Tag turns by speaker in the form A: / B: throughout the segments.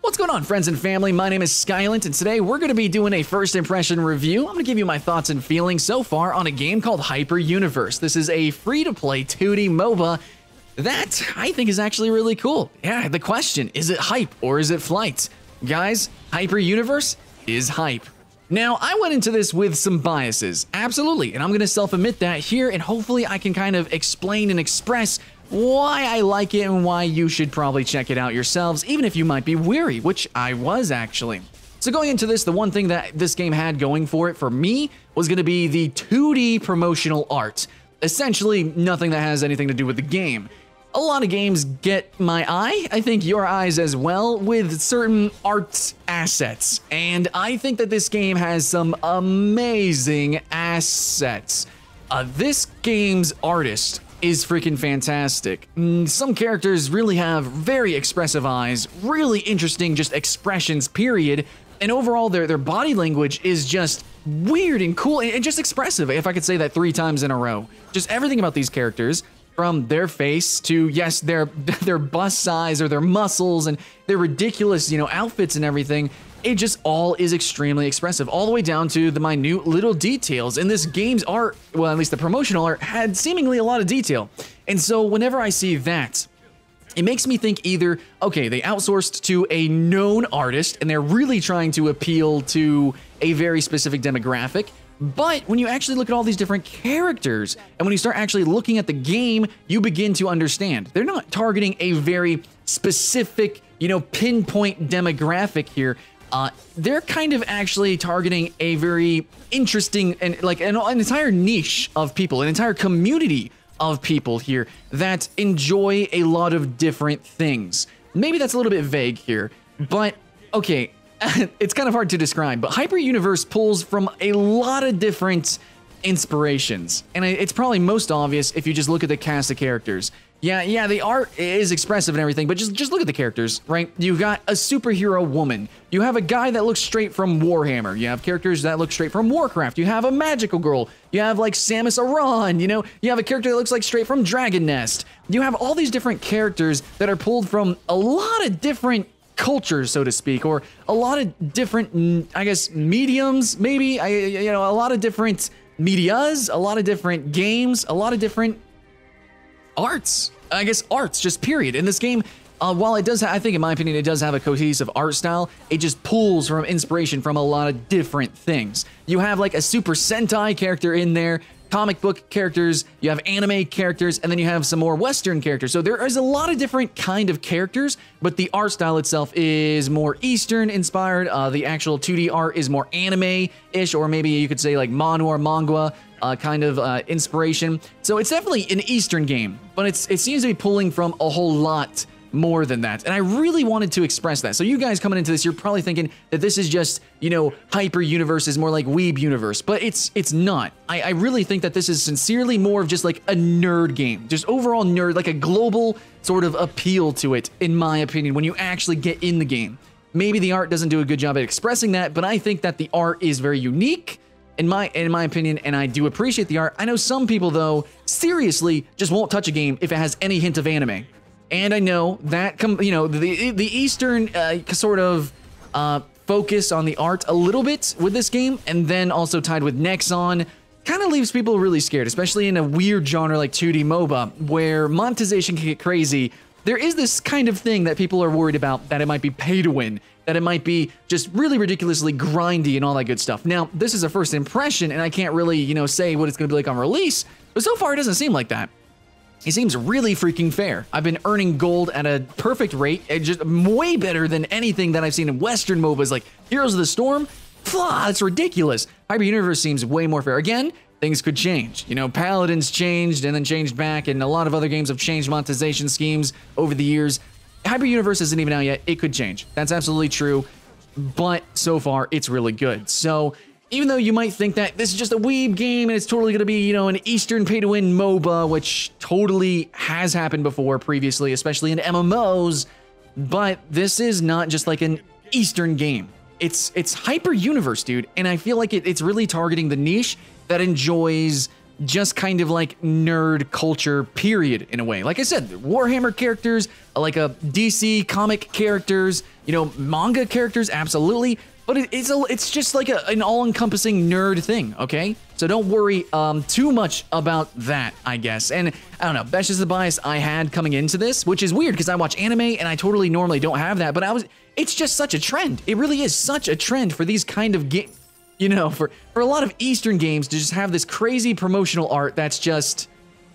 A: What's going on, friends and family? My name is Skylent, and today we're going to be doing a first impression review. I'm going to give you my thoughts and feelings so far on a game called Hyper Universe. This is a free-to-play 2D MOBA that I think is actually really cool. Yeah, the question, is it hype or is it flight? Guys, Hyper Universe is hype. Now, I went into this with some biases, absolutely, and I'm going to self-admit that here, and hopefully I can kind of explain and express why I like it and why you should probably check it out yourselves, even if you might be weary, which I was actually. So going into this, the one thing that this game had going for it for me was going to be the 2D promotional art. Essentially, nothing that has anything to do with the game. A lot of games get my eye, I think your eyes as well, with certain art assets. And I think that this game has some amazing assets. This game's artist is freaking fantastic. Some characters really have very expressive eyes, really interesting just expressions, period. And overall, their body language is just weird and cool and just expressive, if I could say that 3 times in a row. Just everything about these characters, from their face to, yes, their bust size or their muscles and their ridiculous, outfits and everything, it just all is extremely expressive, all the way down to the minute little details. And this game's art, well, at least the promotional art, had seemingly a lot of detail. And so whenever I see that, it makes me think either, okay, they outsourced to a known artist and they're really trying to appeal to a very specific demographic. But when you actually look at all these different characters, and when you start actually looking at the game, you begin to understand. They're not targeting a very specific, pinpoint demographic here. They're kind of actually targeting a very interesting and like an entire niche of people, an entire community of people here that enjoy a lot of different things. Maybe that's a little bit vague here, but okay. It's kind of hard to describe, but Hyper Universe pulls from a lot of different inspirations, and it's probably most obvious if you just look at the cast of characters. Yeah, the art is expressive and everything, but just look at the characters, right? You've got a superhero woman. You have a guy that looks straight from Warhammer. You have characters that look straight from Warcraft. You have a magical girl. You have like Samus Aran, you have a character that looks like straight from Dragon Nest. You have all these different characters that are pulled from a lot of different cultures, so to speak, or a lot of different, I guess, mediums, maybe, a lot of different medias, a lot of different games, a lot of different arts, I guess arts, just period. In this game, while it does, I think in my opinion, it does have a cohesive art style, it just pulls from inspiration from a lot of different things. You have like a Super Sentai character in there, comic book characters, you have anime characters, and then you have some more Western characters. So there is a lot of different kind of characters, but the art style itself is more Eastern inspired. The actual 2D art is more anime-ish, or maybe you could say like manga or manga kind of inspiration. So it's definitely an Eastern game, but it seems to be pulling from a whole lot more than that. And I really wanted to express that. So you guys coming into this, you're probably thinking that this is just, Hyper Universe is more like Weeb Universe, but it's not. I really think that this is sincerely more of just like a nerd game, just overall nerd, like a global sort of appeal to it, in my opinion, when you actually get in the game. Maybe the art doesn't do a good job at expressing that, but I think that the art is very unique in my opinion, and I do appreciate the art. I know some people, though, seriously just won't touch a game if it has any hint of anime. And I know that, the Eastern sort of focus on the art a little bit with this game, and then also tied with Nexon, kind of leaves people really scared, especially in a weird genre like 2D MOBA, where monetization can get crazy. There is this kind of thing that people are worried about, that it might be pay to win, that it might be just really ridiculously grindy and all that good stuff. Now, this is a first impression, and I can't really, say what it's going to be like on release, but so far it doesn't seem like that. It seems really freaking fair. I've been earning gold at a perfect rate, just way better than anything that I've seen in Western MOBAs like Heroes of the Storm. It's ridiculous. Hyper Universe seems way more fair. Again, things could change. Paladins changed and then changed back, and a lot of other games have changed monetization schemes over the years. Hyper Universe isn't even out yet. It could change. That's absolutely true, but so far, it's really good. So even though you might think that this is just a weeb game and it's totally going to be, an Eastern pay-to-win MOBA, which totally has happened before previously, especially in MMOs, but this is not just like an Eastern game. It's Hyper Universe, dude, and I feel like it's really targeting the niche that enjoys just kind of like nerd culture period in a way. Like I said, Warhammer characters, like a DC comic characters, you know, manga characters, absolutely. But it's just like an all-encompassing nerd thing, okay? So don't worry too much about that, I guess. And I don't know, that's just the bias I had coming into this, which is weird because I watch anime and I totally normally don't have that, but it's just such a trend. It really is such a trend for these kind of games, you know, for a lot of Eastern games to just have this crazy promotional art that's just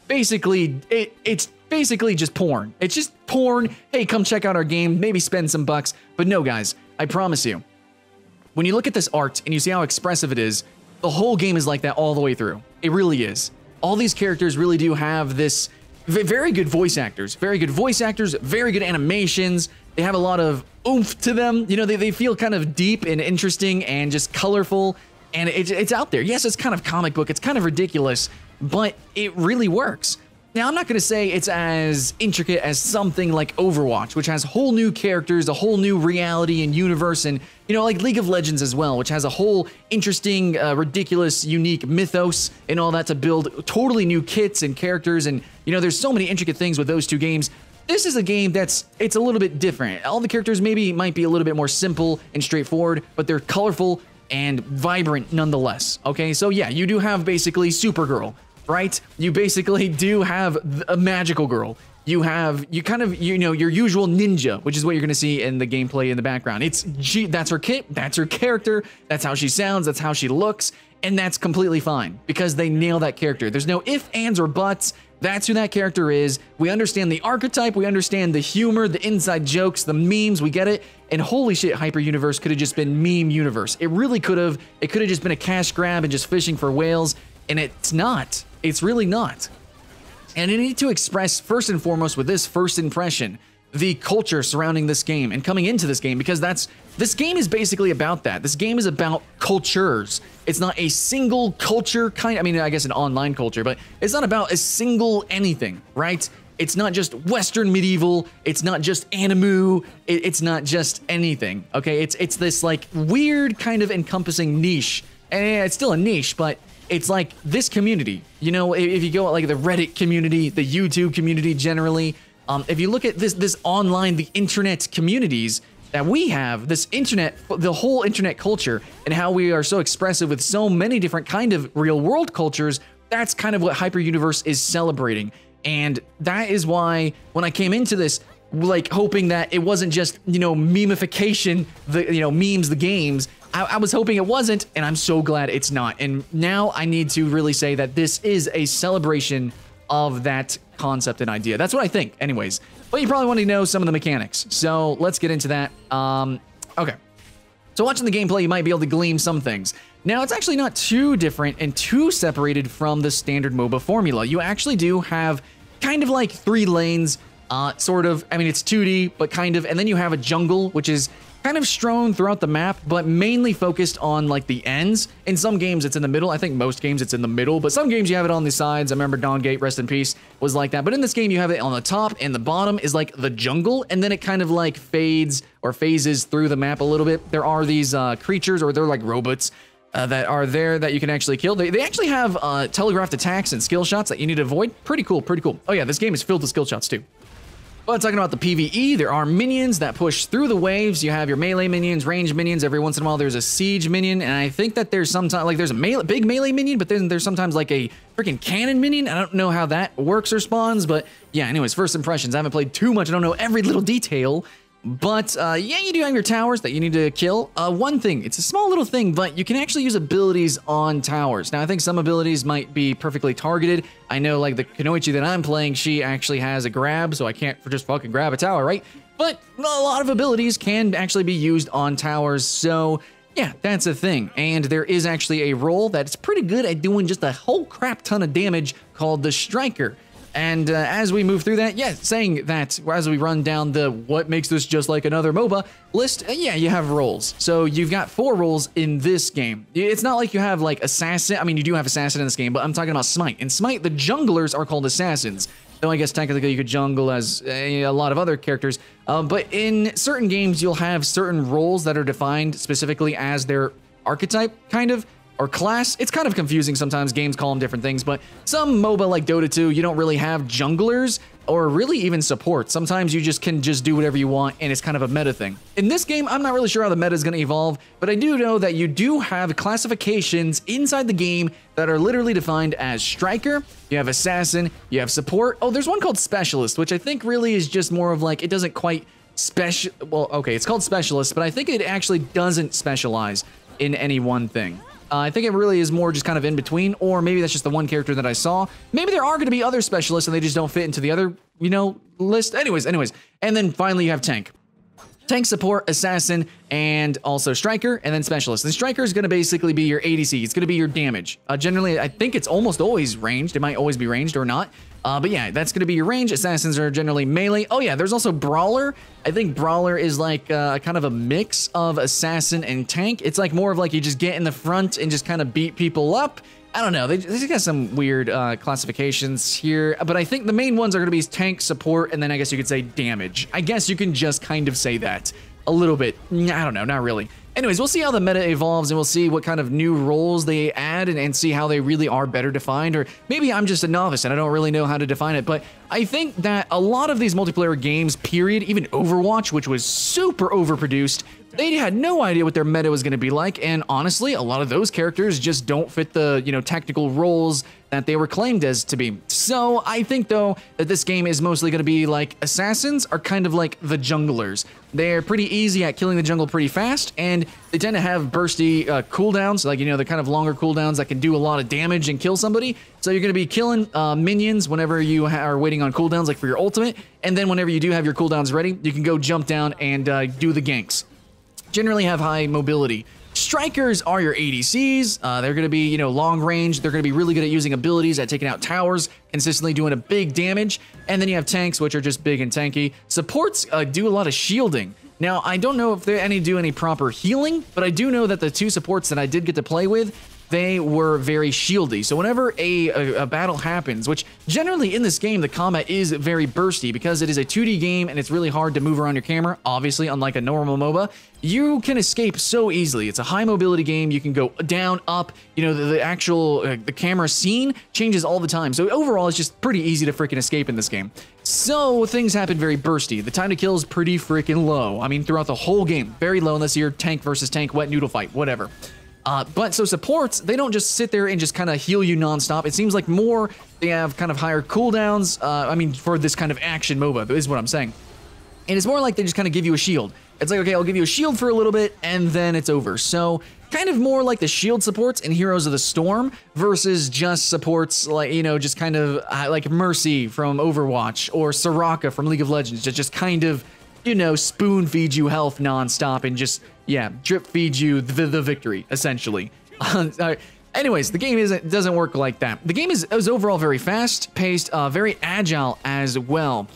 A: basically, it's basically just porn. It's just porn. Hey, come check out our game, maybe spend some bucks. But no, guys, I promise you, when you look at this art and you see how expressive it is, the whole game is like that all the way through. It really is. All these characters really do have this very good voice actors, very good animations. They have a lot of oomph to them. You know, they feel kind of deep and interesting and just colorful. And it's out there. Yes, it's kind of comic book. It's kind of ridiculous, but it really works. Now, I'm not going to say it's as intricate as something like Overwatch, which has whole new characters, a whole new reality and universe, and, you know, like League of Legends as well, which has a whole interesting, ridiculous, unique mythos and all that to build totally new kits and characters. And, you know, there's so many intricate things with those two games. This is a game it's a little bit different. All the characters might be a little bit more simple and straightforward, but they're colorful and vibrant nonetheless. Okay, so yeah, you do have basically Supergirl, right? You basically do have a magical girl. You know, your usual ninja, which is what you're going to see in the gameplay in the background. That's her kit, that's her character, that's how she sounds, that's how she looks, and that's completely fine because they nail that character. There's no ifs, ands, or buts. That's who that character is. We understand the archetype, we understand the humor, the inside jokes, the memes, we get it. And holy shit, Hyper Universe could have just been meme universe. It really could have. It could have just been a cash grab and just fishing for whales, and it's not. It's really not. And I need to express first and foremost with this first impression, the culture surrounding this game and coming into this game, because this game is basically about that. This game is about cultures. It's not a single culture kind, I mean, I guess an online culture, but it's not about a single anything, right? It's not just Western medieval, it's not just anime, it's not just anything, okay? It's this like weird kind of encompassing niche, and yeah, it's still a niche, but it's like this community, you know, if you go at like the Reddit community, the YouTube community generally, if you look at this online, the internet communities that we have, this internet, the whole internet culture, and how we are so expressive with so many different kind of real world cultures, that's kind of what Hyper Universe is celebrating. And that is why when I came into this, like hoping that it wasn't just, you know, memification, memes, the games, I was hoping it wasn't, and I'm so glad it's not. And now I need to really say that this is a celebration of that concept and idea. That's what I think, anyways. But you probably want to know some of the mechanics, so let's get into that. Okay. So watching the gameplay, you might be able to glean some things. Now, it's actually not too different and too separated from the standard MOBA formula. You actually do have kind of like 3 lanes, sort of. I mean, it's 2D, but kind of. And then you have a jungle, which is kind of strewn throughout the map, but mainly focused on like the ends. In some games, it's in the middle. I think most games, it's in the middle, but some games you have it on the sides. I remember Dawngate, rest in peace, was like that. But in this game, you have it on the top, and the bottom is like the jungle, and then it kind of like fades or phases through the map a little bit. There are these creatures, or they're like robots, that are there that you can actually kill. They actually have telegraphed attacks and skill shots that you need to avoid. Pretty cool, pretty cool. Oh yeah, this game is filled with skill shots too. But talking about the PvE, there are minions that push through the waves. You have your melee minions, range minions. Every once in a while, there's a siege minion, and I think that there's sometimes like there's a big melee minion, but then there's sometimes like a freaking cannon minion. I don't know how that works or spawns, but yeah. Anyways, first impressions. I haven't played too much. I don't know every little detail. But yeah, you do have your towers that you need to kill. One thing, it's a small little thing, but you can actually use abilities on towers. Now, I think some abilities might be perfectly targeted. I know, like the Kunoichi that I'm playing, she actually has a grab, so I can't just fucking grab a tower, right? But a lot of abilities can actually be used on towers, so yeah, that's a thing. And there is actually a role that's pretty good at doing just a whole crap ton of damage called the Striker. And as we move through that, yeah, saying that as we run down the what makes this just like another MOBA list, yeah, you have roles. So you've got 4 roles in this game. It's not like you have like Assassin. I mean, you do have Assassin in this game, but I'm talking about Smite. In Smite, the junglers are called Assassins. Though I guess technically you could jungle as a lot of other characters. But in certain games, you'll have certain roles that are defined specifically as their archetype, kind of. or class. It's kind of confusing sometimes, games call them different things, but some MOBA like Dota 2, you don't really have junglers or really even support. Sometimes you just can do whatever you want, and it's kind of a meta thing. In this game, I'm not really sure how the meta is going to evolve, but I do know that you do have classifications inside the game that are literally defined as striker, you have assassin, you have support. Oh, there's one called specialist, which I think really is just more of like, it doesn't quite well, okay, it's called specialist, but I think it actually doesn't specialize in any one thing. I think it really is more just kind of in between, or maybe that's just the one character that I saw. Maybe there are going to be other specialists and they just don't fit into the other, you know, list. Anyways. And then finally you have tank. Tank, support, assassin, and also striker, and then specialist. The striker is going to basically be your ADC. It's going to be your damage. Generally, I think it's almost always ranged. It might always be ranged or not. But yeah, that's going to be your range. Assassins are generally melee. Oh yeah, there's also brawler. I think brawler is like kind of a mix of assassin and tank. It's like more of like you just get in the front and just kind of beat people up. I don't know. They got some weird classifications here, but I think the main ones are going to be tank, support, and then I guess you could say damage. I guess you can just kind of say that a little bit. I don't know, not really. Anyways, we'll see how the meta evolves, and we'll see what kind of new roles they add and see how they really are better defined, or maybe I'm just a novice and I don't really know how to define it, but I think that a lot of these multiplayer games, period, even Overwatch, which was super overproduced, they had no idea what their meta was going to be like, and honestly, a lot of those characters just don't fit the, you know, technical roles that they were claimed as to be. So I think, though, that this game is mostly going to be like assassins are kind of like the junglers. They're pretty easy at killing the jungle pretty fast, and they tend to have bursty cooldowns, like, you know, the kind of longer cooldowns that can do a lot of damage and kill somebody. So you're going to be killing minions whenever you are waiting on cooldowns, like for your ultimate, and then whenever you do have your cooldowns ready, you can go jump down and do the ganks. Generally have high mobility. Strikers are your ADCs. They're going to be, you know, long range. They're going to be really good at using abilities, at taking out towers, consistently doing a big damage. And then you have tanks, which are just big and tanky. Supports do a lot of shielding. Now, I don't know if they do any proper healing, but I do know that the two supports that I did get to play with, they were very shieldy. So whenever a battle happens, which generally in this game, the combat is very bursty because it is a 2D game and it's really hard to move around your camera, obviously, unlike a normal MOBA, you can escape so easily. It's a high mobility game. You can go down, up, you know, the actual, the camera scene changes all the time. So overall, it's just pretty easy to freaking escape in this game. So things happen very bursty. The time to kill is pretty freaking low. I mean, throughout the whole game, very low unless you're tank versus tank, wet noodle fight, whatever. But so supports, they don't just sit there and just kind of heal you nonstop. It seems like more they have kind of higher cooldowns. I mean, for this kind of action MOBA is what I'm saying. And it's more like they just kind of give you a shield. It's like, okay, I'll give you a shield for a little bit and then it's over. So kind of more like the shield supports in Heroes of the Storm versus just supports like, you know, just kind of like Mercy from Overwatch or Soraka from League of Legends. Just kind of, you know, spoon feed you health nonstop and just, yeah, drip feed you the victory, essentially. Anyways, the game doesn't work like that. The game is overall very fast-paced, very agile as well.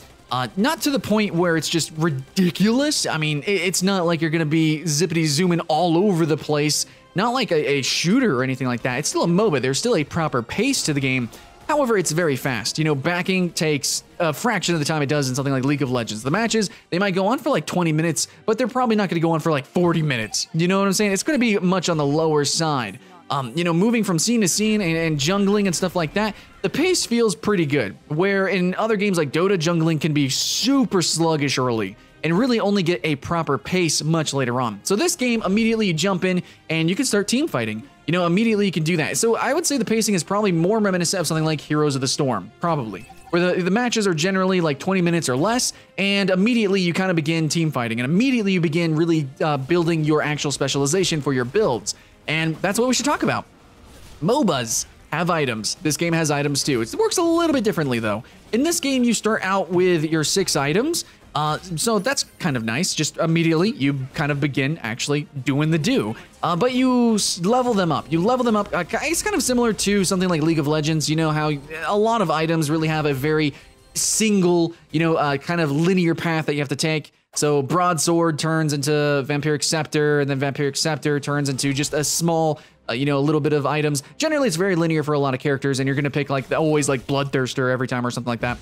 A: Not to the point where it's just ridiculous. I mean, it's not like you're going to be zippity-zooming all over the place. Not like a shooter or anything like that. It's still a MOBA. There's still a proper pace to the game. However, it's very fast. You know, backing takes a fraction of the time it does in something like League of Legends. The matches, they might go on for like 20 minutes, but they're probably not going to go on for like 40 minutes. You know what I'm saying? It's going to be much on the lower side. You know, moving from scene to scene and jungling and stuff like that, the pace feels pretty good. Where in other games like Dota, jungling can be super sluggish early and really only get a proper pace much later on. So this game, immediately you jump in and you can start team fighting. You know, immediately you can do that. So I would say the pacing is probably more reminiscent of something like Heroes of the Storm, probably. Where the matches are generally like 20 minutes or less, and immediately you kind of begin team fighting, and immediately you begin really building your actual specialization for your builds. And that's what we should talk about. MOBAs have items. This game has items too. It works a little bit differently though. In this game, you start out with your 6 items. So that's kind of nice. Just immediately, you kind of begin actually doing the do. But you level them up. You level them up. It's kind of similar to something like League of Legends. You know how a lot of items really have a very single, you know, kind of linear path that you have to take. So Broadsword turns into Vampiric Scepter, and then Vampiric Scepter turns into just a small you know, a little bit of items. Generally, it's very linear for a lot of characters, and you're gonna pick like always like Bloodthirster every time or something like that.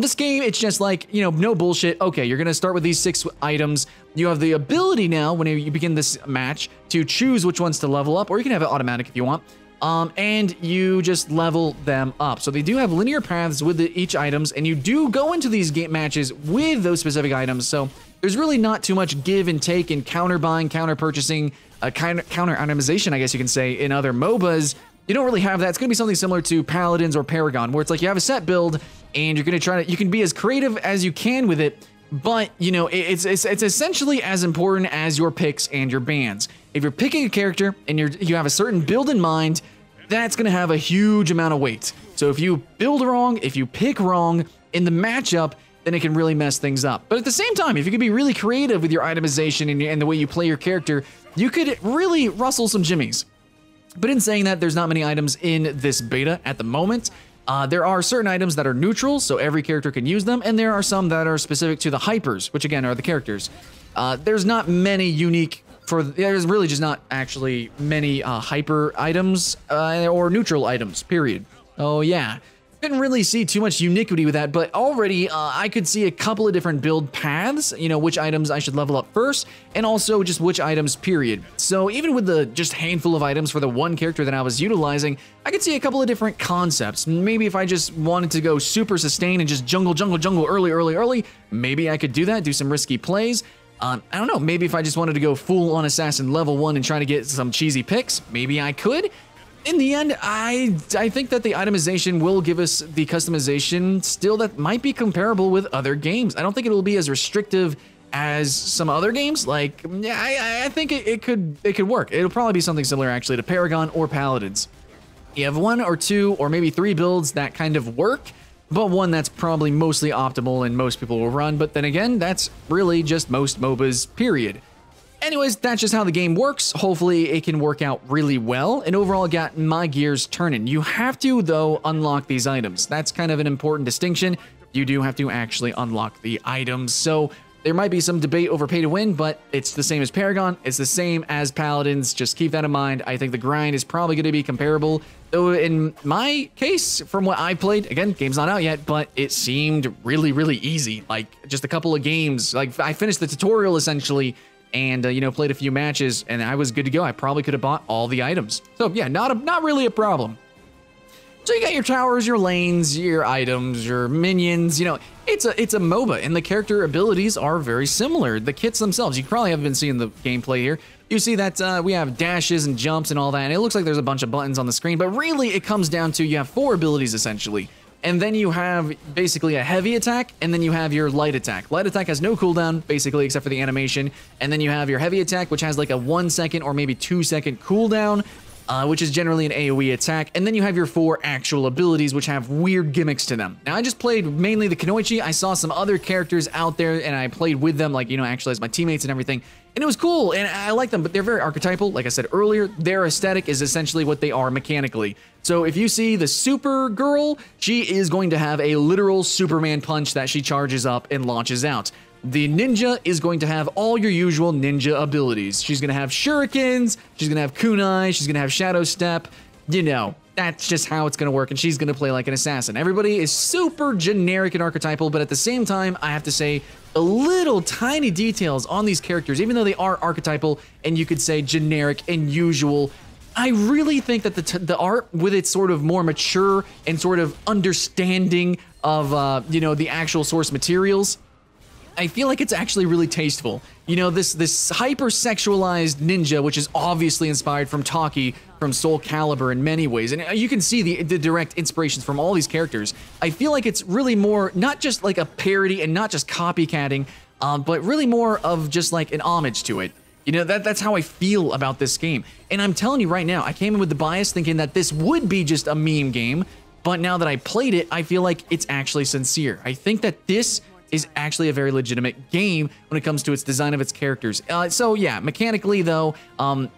A: This game, it's just like, you know, no bullshit. Okay, you're gonna start with these 6 items. You have the ability now, when you begin this match, to choose which ones to level up, or you can have it automatic if you want. And you just level them up. So they do have linear paths with each items, and you do go into these game matches with those specific items. So there's really not too much give and take and counter buying, counter purchasing, counter itemization, I guess you can say, in other MOBAs. You don't really have that. It's gonna be something similar to Paladins or Paragon, where it's like you have a set build, and you're gonna try to, you can be as creative as you can with it, but you know, it's essentially as important as your picks and your bans. If you're picking a character and you have a certain build in mind, that's gonna have a huge amount of weight. So if you build wrong, if you pick wrong in the matchup, then it can really mess things up. But at the same time, if you could be really creative with your itemization and the way you play your character, you could really rustle some jimmies. But in saying that, there's not many items in this beta at the moment. There are certain items that are neutral, so every character can use them, and there are some that are specific to the hypers, which again are the characters. There's not many unique, there's really just not actually many hyper items or neutral items, period. Oh yeah. Couldn't really see too much uniquity with that, but already I could see a couple of different build paths, you know, which items I should level up first, and also just which items, period. So even with the just handful of items for the one character that I was utilizing, I could see a couple of different concepts. Maybe if I just wanted to go super sustain and just jungle early, maybe I could do that, do some risky plays. I don't know, maybe if I just wanted to go full on assassin level 1 and try to get some cheesy picks, maybe I could. In the end, I think that the itemization will give us the customization still that might be comparable with other games. I don't think it will be as restrictive as some other games. Like, yeah, I think it could work. It'll probably be something similar actually to Paragon or Paladins. You have 1 or 2 or maybe 3 builds that kind of work, but one that's probably mostly optimal and most people will run. But then again, that's really just most MOBAs, period. Anyways, that's just how the game works. Hopefully it can work out really well, and overall got my gears turning. You have to, though, unlock these items. That's kind of an important distinction. You do have to actually unlock the items. So there might be some debate over pay to win, but it's the same as Paragon. It's the same as Paladins. Just keep that in mind. I think the grind is probably going to be comparable. Though in my case, from what I played, again, game's not out yet, but it seemed really, really easy. Like just a couple of games. Like I finished the tutorial essentially, and you know, played a few matches, and I was good to go. I probably could have bought all the items. So yeah, not really a problem. So you got your towers, your lanes, your items, your minions. You know, it's a MOBA, and the character abilities are very similar. The kits themselves, you probably haven't been seeing the gameplay here. You see that we have dashes and jumps and all that, and it looks like there's a bunch of buttons on the screen, but really it comes down to you have 4 abilities essentially. And then you have basically a heavy attack, and then you have your light attack. Light attack has no cooldown, basically, except for the animation. And then you have your heavy attack, which has like a 1 second or maybe 2 second cooldown, which is generally an AoE attack. And then you have your 4 actual abilities, which have weird gimmicks to them. Now, I just played mainly the Kunoichi. I saw some other characters out there, and I played with them, like, you know, actually as my teammates and everything. And it was cool, and I like them, but they're very archetypal. Like I said earlier, their aesthetic is essentially what they are mechanically. So if you see the Super Girl, she is going to have a literal Superman punch that she charges up and launches out. The ninja is going to have all your usual ninja abilities. She's going to have shurikens, she's going to have kunai, she's going to have shadow step. You know, that's just how it's going to work, and she's going to play like an assassin. Everybody is super generic and archetypal, but at the same time, I have to say, a little tiny details on these characters, even though they are archetypal and you could say generic and usual, I really think that the art, with its sort of more mature and sort of understanding of, you know, the actual source materials, I feel like it's actually really tasteful. You know, this hyper-sexualized ninja, which is obviously inspired from Taki from Soul Calibur in many ways, and you can see the direct inspirations from all these characters. I feel like it's really more, not just like a parody and not just copycatting, but really more of just like an homage to it. You know, that's how I feel about this game. And I'm telling you right now, I came in with the bias thinking that this would be just a meme game, but now that I played it, I feel like it's actually sincere. I think that this is actually a very legitimate game when it comes to its design of its characters. So yeah, mechanically though,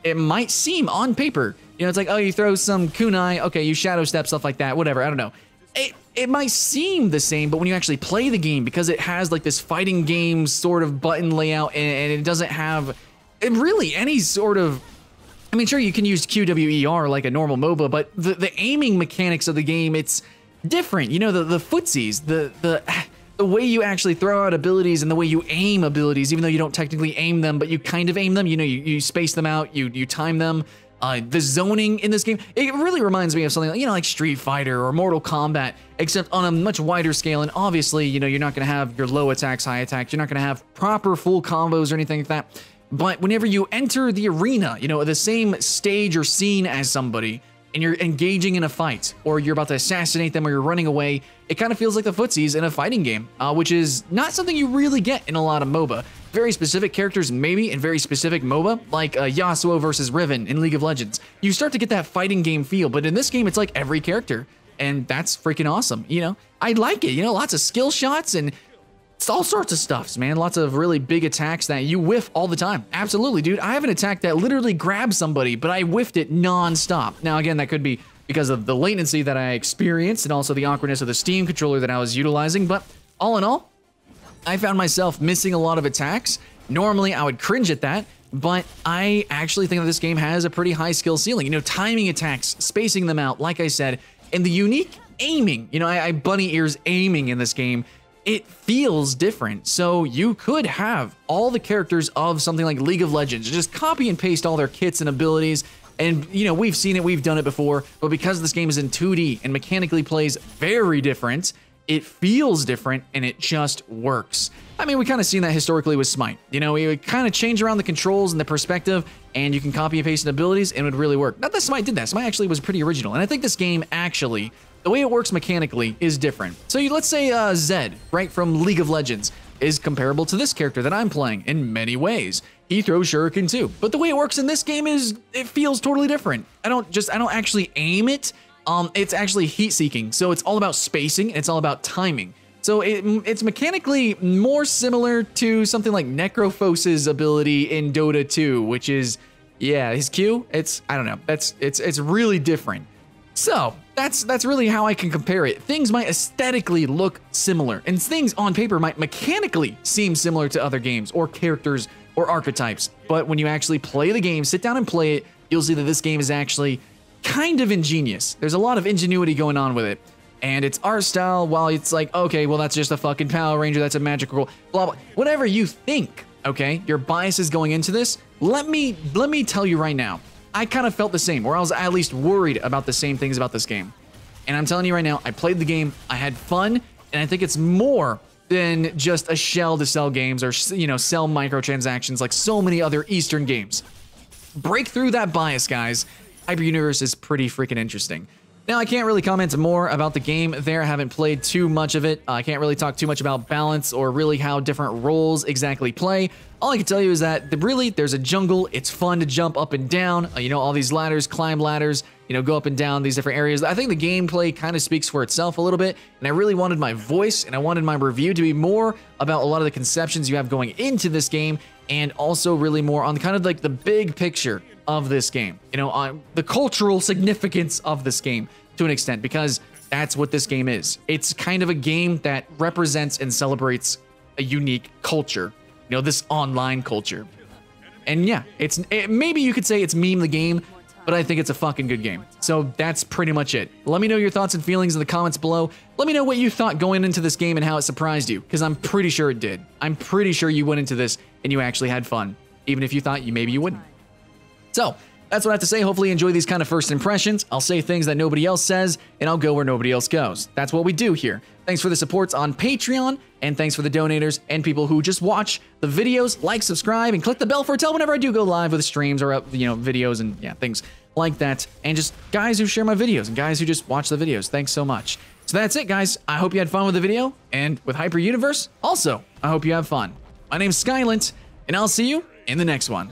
A: it might seem on paper, you know, it's like, oh, you throw some kunai, okay, you shadow step, stuff like that, whatever, I don't know. It might seem the same, but when you actually play the game, because it has like this fighting game sort of button layout, and it doesn't have really any sort of I mean, sure, you can use QWER like a normal MOBA, but the aiming mechanics of the game, it's different. You know, the footsies, the way you actually throw out abilities and the way you aim abilities, even though you don't technically aim them, but you kind of aim them, you know, you space them out, you time them. The zoning in this game, it really reminds me of something like, you know, like Street Fighter or Mortal Kombat, except on a much wider scale. And obviously, you know, you're not going to have your low attacks, high attacks. You're not going to have proper full combos or anything like that. But whenever you enter the arena, you know, the same stage or scene as somebody, and you're engaging in a fight, or you're about to assassinate them, or you're running away, it kind of feels like the footsies in a fighting game, which is not something you really get in a lot of MOBA. Very specific characters, maybe, in very specific MOBA, like Yasuo versus Riven in League of Legends. You start to get that fighting game feel, but in this game, it's like every character, and that's freaking awesome, you know? I like it, you know, lots of skill shots, and it's all sorts of stuffs, man. Lots of really big attacks that you whiff all the time. Absolutely, dude. I have an attack that literally grabs somebody, but I whiffed it non-stop. Now, again, that could be because of the latency that I experienced and also the awkwardness of the Steam controller that I was utilizing, but all in all, I found myself missing a lot of attacks. Normally, I would cringe at that, but I actually think that this game has a pretty high skill ceiling. You know, timing attacks, spacing them out, like I said, and the unique aiming. You know, I bunny ears aiming in this game. It feels different. So you could have all the characters of something like League of Legends, just copy and paste all their kits and abilities. And, you know, we've seen it, we've done it before, but because this game is in 2D and mechanically plays very different, it feels different and it just works. I mean, we kind of seen that historically with Smite. You know, we would kind of change around the controls and the perspective, and you can copy and paste abilities and it would really work. Not that Smite did that. Smite actually was pretty original. And I think this game actually, the way it works mechanically is different. So let's say Zed, right, from League of Legends, is comparable to this character that I'm playing in many ways. He throws shuriken too, but the way it works in this game is, it feels totally different. I don't actually aim it. It's actually heat seeking. So it's all about spacing and it's all about timing. So it's mechanically more similar to something like Necrophos's ability in Dota 2, which is, yeah, his Q, I don't know, it's really different. So that's really how I can compare it. Things might aesthetically look similar, and things on paper might mechanically seem similar to other games or characters or archetypes. But when you actually play the game, sit down and play it, you'll see that this game is actually kind of ingenious. There's a lot of ingenuity going on with it. And its art style, while it's like, okay, well, that's just a fucking Power Ranger, that's a magical, blah, blah, whatever you think, okay, your bias is going into this, let me tell you right now, I kind of felt the same, or I was at least worried about the same things about this game. And I'm telling you right now, I played the game, I had fun, and I think it's more than just a shell to sell games or, you know, sell microtransactions like so many other Eastern games. Break through that bias, guys. Hyper Universe is pretty freaking interesting. Now, I can't really comment more about the game there. I haven't played too much of it. I can't really talk too much about balance or really how different roles exactly play. All I can tell you is that really, there's a jungle. It's fun to jump up and down. You know, all these ladders, climb ladders, you know, go up and down these different areas. I think the gameplay kind of speaks for itself a little bit. And I really wanted my voice and I wanted my review to be more about a lot of the conceptions you have going into this game, and also really more on kind of like the big picture of this game, you know, on the cultural significance of this game to an extent, because that's what this game is. It's kind of a game that represents and celebrates a unique culture, you know, this online culture. And yeah, maybe you could say it's meme the game, but I think it's a fucking good game. So that's pretty much it. Let me know your thoughts and feelings in the comments below. Let me know what you thought going into this game and how it surprised you, because I'm pretty sure it did. I'm pretty sure you went into this and you actually had fun, even if you thought maybe you wouldn't. So that's what I have to say. Hopefully you enjoy these kind of first impressions. I'll say things that nobody else says, and I'll go where nobody else goes. That's what we do here. Thanks for the supports on Patreon, and thanks for the donators and people who just watch the videos, like, subscribe, and click the bell for a tell whenever I do go live with streams or, you know, videos and yeah, things like that. And just guys who share my videos and guys who just watch the videos. Thanks so much. So that's it, guys. I hope you had fun with the video, and with Hyper Universe, also, I hope you have fun. My name's Skylent, and I'll see you in the next one.